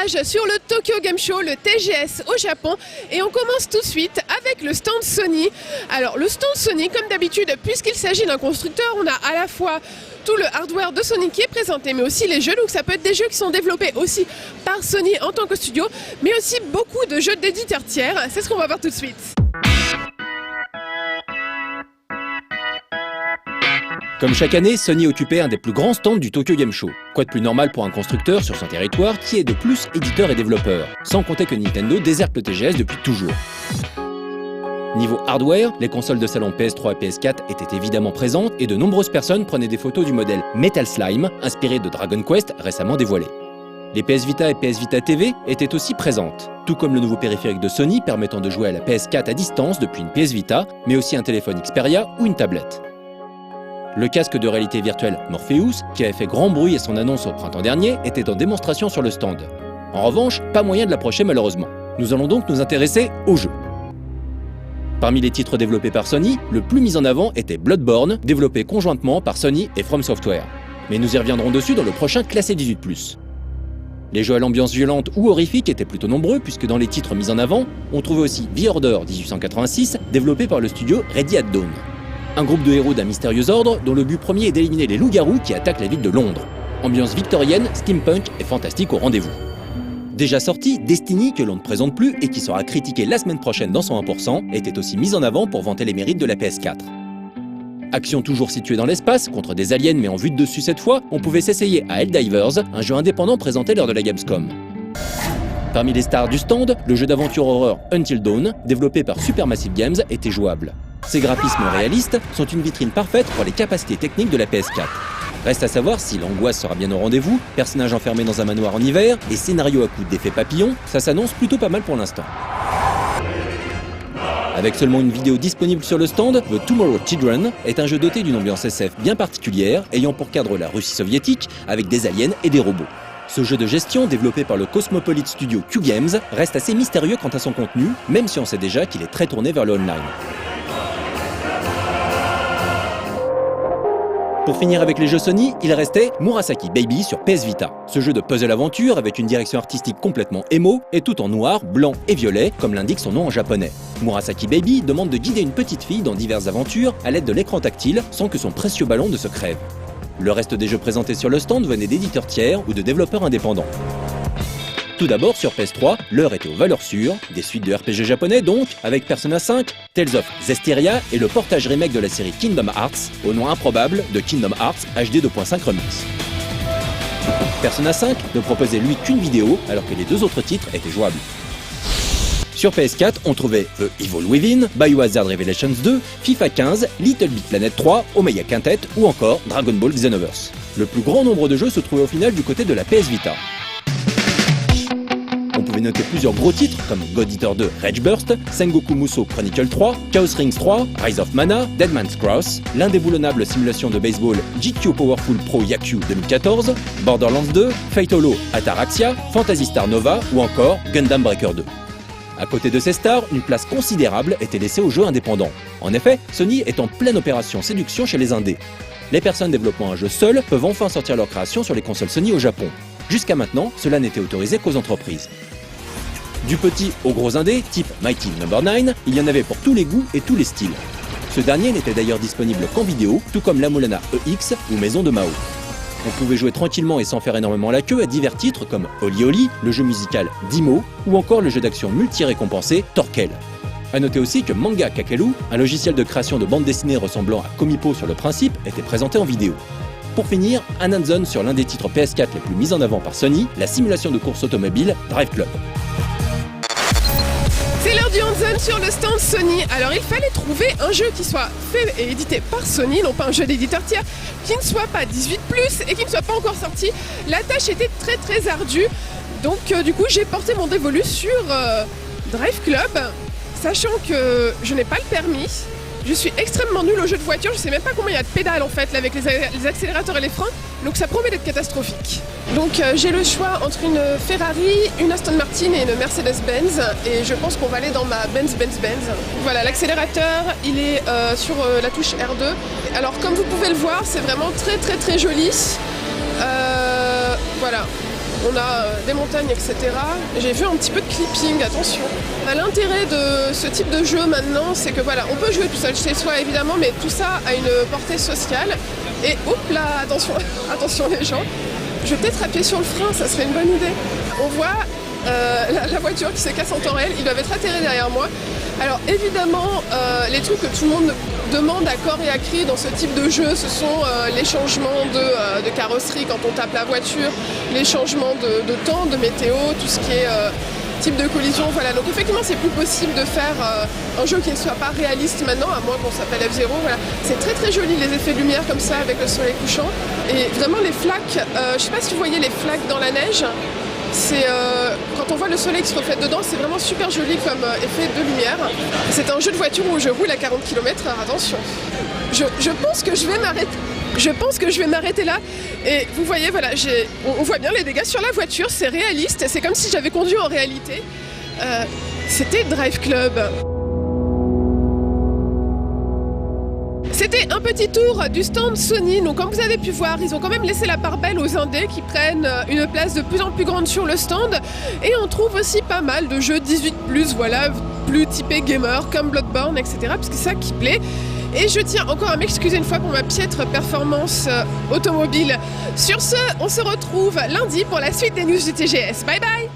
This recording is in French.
démarrage sur le Tokyo Game Show, le TGS au Japon, et on commence tout de suite avec le stand Sony. Alors le stand Sony, comme d'habitude, puisqu'il s'agit d'un constructeur, on a à la fois tout le hardware de Sony qui est présenté, mais aussi les jeux, donc ça peut être des jeux qui sont développés aussi par Sony en tant que studio, mais aussi beaucoup de jeux d'éditeurs tiers, c'est ce qu'on va voir tout de suite. Comme chaque année, Sony occupait un des plus grands stands du Tokyo Game Show. Quoi de plus normal pour un constructeur sur son territoire qui est de plus éditeur et développeur, sans compter que Nintendo déserte le TGS depuis toujours. Niveau hardware, les consoles de salon PS3 et PS4 étaient évidemment présentes et de nombreuses personnes prenaient des photos du modèle Metal Slime, inspiré de Dragon Quest récemment dévoilé. Les PS Vita et PS Vita TV étaient aussi présentes, tout comme le nouveau périphérique de Sony permettant de jouer à la PS4 à distance depuis une PS Vita, mais aussi un téléphone Xperia ou une tablette. Le casque de réalité virtuelle Morpheus, qui avait fait grand bruit à son annonce au printemps dernier, était en démonstration sur le stand. En revanche, pas moyen de l'approcher malheureusement. Nous allons donc nous intéresser aux jeux. Parmi les titres développés par Sony, le plus mis en avant était Bloodborne, développé conjointement par Sony et From Software. Mais nous y reviendrons dessus dans le prochain classé 18+. Les jeux à l'ambiance violente ou horrifique étaient plutôt nombreux puisque dans les titres mis en avant, on trouvait aussi The Order 1886, développé par le studio Ready at Dawn. Un groupe de héros d'un mystérieux ordre dont le but premier est d'éliminer les loups-garous qui attaquent la ville de Londres. Ambiance victorienne, steampunk et fantastique au rendez-vous. Déjà sorti, Destiny, que l'on ne présente plus et qui sera critiqué la semaine prochaine dans son 1%, était aussi mis en avant pour vanter les mérites de la PS4. Action toujours située dans l'espace, contre des aliens mais en vue de dessus cette fois, on pouvait s'essayer à Helldivers, un jeu indépendant présenté lors de la Gamescom. Parmi les stars du stand, le jeu d'aventure horreur Until Dawn, développé par Supermassive Games, était jouable. Ces graphismes réalistes sont une vitrine parfaite pour les capacités techniques de la PS4. Reste à savoir si l'angoisse sera bien au rendez-vous, personnages enfermés dans un manoir en hiver et scénario à coups d'effets papillons, ça s'annonce plutôt pas mal pour l'instant. Avec seulement une vidéo disponible sur le stand, The Tomorrow Children est un jeu doté d'une ambiance SF bien particulière, ayant pour cadre la Russie soviétique, avec des aliens et des robots. Ce jeu de gestion, développé par le Cosmopolite Studio Q Games, reste assez mystérieux quant à son contenu, même si on sait déjà qu'il est très tourné vers le online. Pour finir avec les jeux Sony, il restait Murasaki Baby sur PS Vita. Ce jeu de puzzle aventure avec une direction artistique complètement émo et tout en noir, blanc et violet, comme l'indique son nom en japonais. Murasaki Baby demande de guider une petite fille dans diverses aventures à l'aide de l'écran tactile sans que son précieux ballon ne se crève. Le reste des jeux présentés sur le stand venaient d'éditeurs tiers ou de développeurs indépendants. Tout d'abord, sur PS3, l'heure était aux valeurs sûres, des suites de RPG japonais donc, avec Persona 5, Tales of Zestiria et le portage remake de la série Kingdom Hearts, au nom improbable de Kingdom Hearts HD 2.5 Remix. Persona 5 ne proposait lui qu'une vidéo, alors que les deux autres titres étaient jouables. Sur PS4, on trouvait The Evil Within, Biohazard Revelations 2, FIFA 15, Little Big Planet 3, Omega Quintet ou encore Dragon Ball Xenoverse. Le plus grand nombre de jeux se trouvait au final du côté de la PS Vita. On pouvait noter plusieurs gros titres comme God Eater 2 Rage Burst, Sengoku Musou Chronicle 3, Chaos Rings 3, Rise of Mana, Deadman's Cross, l'indéboulonnable simulation de baseball GQ Powerful Pro Yakyu 2014, Borderlands 2, Fate Holo Ataraxia, Phantasy Star Nova ou encore Gundam Breaker 2. À côté de ces stars, une place considérable était laissée aux jeux indépendants. En effet, Sony est en pleine opération séduction chez les indés. Les personnes développant un jeu seules peuvent enfin sortir leur création sur les consoles Sony au Japon. Jusqu'à maintenant, cela n'était autorisé qu'aux entreprises. Du petit au gros indé, type Mighty No. 9, il y en avait pour tous les goûts et tous les styles. Ce dernier n'était d'ailleurs disponible qu'en vidéo, tout comme la Mulana EX ou Maison de Mao. On pouvait jouer tranquillement et sans faire énormément la queue à divers titres comme Oli Oli, le jeu musical Dimo, ou encore le jeu d'action multi-récompensé Torkel. A noter aussi que Manga Kakelu, un logiciel de création de bande dessinée ressemblant à Comipo sur le principe, était présenté en vidéo. Pour finir, un hands-on sur l'un des titres PS4 les plus mis en avant par Sony, la simulation de course automobile Drive Club. C'est l'heure du hands-on sur le stand Sony. Alors il fallait trouver un jeu qui soit fait et édité par Sony, non pas un jeu d'éditeur tiers, qui ne soit pas 18+, et qui ne soit pas encore sorti. La tâche était très ardue, donc du coup j'ai porté mon dévolu sur Drive Club, sachant que je n'ai pas le permis. Je suis extrêmement nulle au jeu de voiture, je sais même pas combien il y a de pédales en fait là, avec les accélérateurs et les freins, donc ça promet d'être catastrophique. Donc j'ai le choix entre une Ferrari, une Aston Martin et une Mercedes-Benz, et je pense qu'on va aller dans ma Benz. Voilà, l'accélérateur il est sur la touche R2. Alors comme vous pouvez le voir, c'est vraiment très joli. Voilà. on a des montagnes, etc. J'ai vu un petit peu de clipping, attention. L'intérêt de ce type de jeu maintenant, c'est que voilà, on peut jouer tout seul chez soi évidemment, mais tout ça a une portée sociale. Et hop là, attention, attention les gens. Je vais peut-être appuyer sur le frein, ça serait une bonne idée. On voit la voiture qui se casse en temps réel, ils doivent être atterrés derrière moi. Alors évidemment, les trucs que tout le monde demande à corps et à cri dans ce type de jeu, ce sont les changements de carrosserie quand on tape la voiture, les changements de temps, de météo, tout ce qui est type de collision. Voilà. Donc effectivement, c'est plus possible de faire un jeu qui ne soit pas réaliste maintenant, à moins qu'on s'appelle F-Zero. Voilà. C'est très très joli les effets de lumière comme ça avec le soleil couchant. Et vraiment les flaques, je ne sais pas si vous voyez les flaques dans la neige. C'est quand on voit le soleil qui se reflète dedans, c'est vraiment super joli comme effet de lumière. C'est un jeu de voiture où je roule à 40 km/h, attention. Je pense que je vais m'arrêter. Je pense que je vais m'arrêter là. Et vous voyez, voilà, on voit bien les dégâts sur la voiture, c'est réaliste, c'est comme si j'avais conduit en réalité. C'était Drive Club. C'était un petit tour du stand Sony. Donc comme vous avez pu voir, ils ont quand même laissé la part belle aux indés qui prennent une place de plus en plus grande sur le stand. Et on trouve aussi pas mal de jeux 18+, voilà, plus typés gamer comme Bloodborne, etc. Parce que c'est ça qui plaît. Et je tiens encore à m'excuser une fois pour ma piètre performance automobile. Sur ce, on se retrouve lundi pour la suite des news du TGS. Bye bye!